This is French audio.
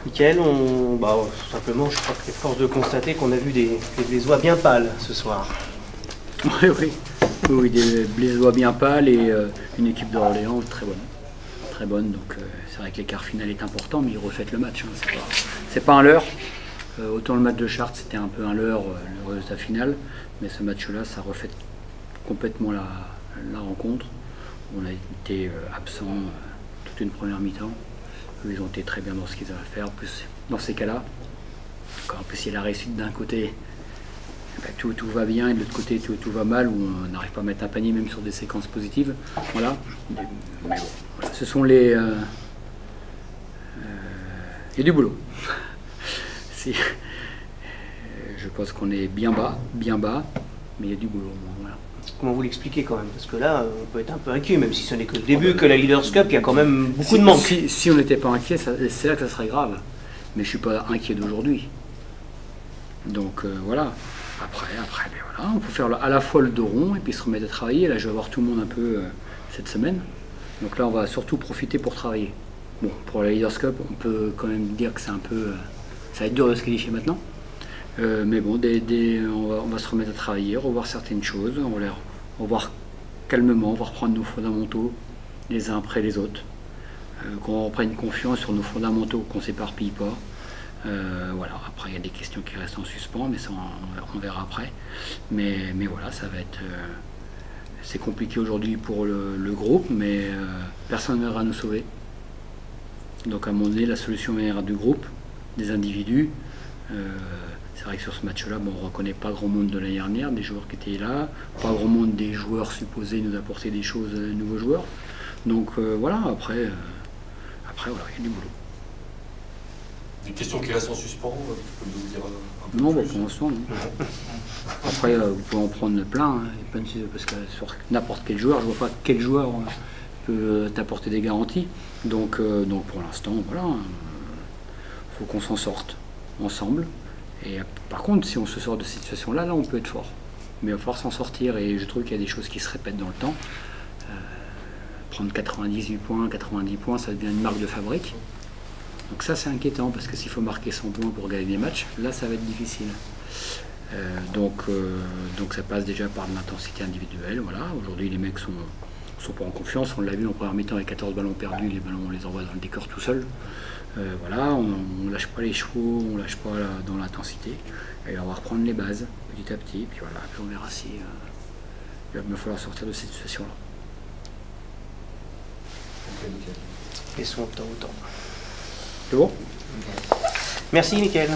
Mickaël, simplement, je crois que c'est force de constater qu'on a vu des Blésois bien pâles ce soir. Oui, oui. Oui, des Blésois bien pâles et une équipe d'Orléans très bonne. Très bonne, donc c'est vrai que l'écart final est important, mais ils refaitent le match. Hein. C'est pas un leurre. Autant le match de Chartres, c'était un peu un leurre, le résultat final, mais ce match-là, ça refait complètement la rencontre. On a été absents toute une première mi-temps. Ils ont été très bien dans ce qu'ils avaient à faire. En plus, dans ces cas-là, quand en plus il y a la réussite d'un côté, tout va bien, et de l'autre côté tout va mal, où on n'arrive pas à mettre un panier même sur des séquences positives. Voilà. Mais bon, voilà. Ce sont les... il y a du boulot. Je pense qu'on est bien bas, mais il y a du boulot. Voilà. Comment vous l'expliquez quand même? Parce que là, on peut être un peu inquiet, même si ce n'est que le début, que la Leaders Cup, il y a quand même beaucoup de manques. Si on n'était pas inquiet, c'est là que ça serait grave. Mais je ne suis pas inquiet d'aujourd'hui. Donc voilà. Après, ben voilà, on peut faire à la fois le dos rond et puis se remettre à travailler. Là, je vais voir tout le monde un peu cette semaine. Donc là, on va surtout profiter pour travailler. Bon, pour la Leaders Cup, on peut quand même dire que c'est un peu... ça va être dur de se qualifier maintenant. Mais bon, on va se remettre à travailler, revoir certaines choses. On va voir calmement, on va reprendre nos fondamentaux les uns après les autres. Qu'on reprenne confiance sur nos fondamentaux, qu'on ne s'éparpille pas. Voilà, après il y a des questions qui restent en suspens, mais ça on verra après. Mais voilà, ça va être... c'est compliqué aujourd'hui pour le groupe, mais personne ne viendra nous sauver. Donc à un moment donné, la solution viendra du groupe, des individus. C'est vrai que sur ce match-là, bon, on ne reconnaît pas grand monde de l'année dernière, des joueurs qui étaient là, pas grand monde des joueurs supposés nous apporter des choses, nouveaux joueurs. Donc voilà, après voilà, il y a du boulot. Des questions qui restent en suspens, tu peux nous dire un peu non, plus? bon, pour l'instant, non. Après, vous pouvez en prendre plein, hein, parce que sur n'importe quel joueur, je ne vois pas quel joueur peut t'apporter des garanties. Donc pour l'instant, voilà, faut qu'on s'en sorte ensemble. Et par contre, si on se sort de cette situation-là, là, on peut être fort. Mais il va falloir s'en sortir, et je trouve qu'il y a des choses qui se répètent dans le temps. Prendre 98 points, 90 points, ça devient une marque de fabrique. Donc ça, c'est inquiétant, parce que s'il faut marquer 100 points pour gagner des matchs, là, ça va être difficile. Donc ça passe déjà par de l'intensité individuelle. Voilà. Aujourd'hui, les mecs sont pas en confiance. On l'a vu en première mi-temps avec 14 ballons perdus. Les ballons, on les envoie dans le décor tout seul. Voilà, on lâche pas les chevaux, on lâche pas dans l'intensité. Et on va reprendre les bases petit à petit. Puis voilà, puis on verra si il va me falloir sortir de cette situation-là. Laissons le temps au temps. C'est bon? Merci, Mickaël.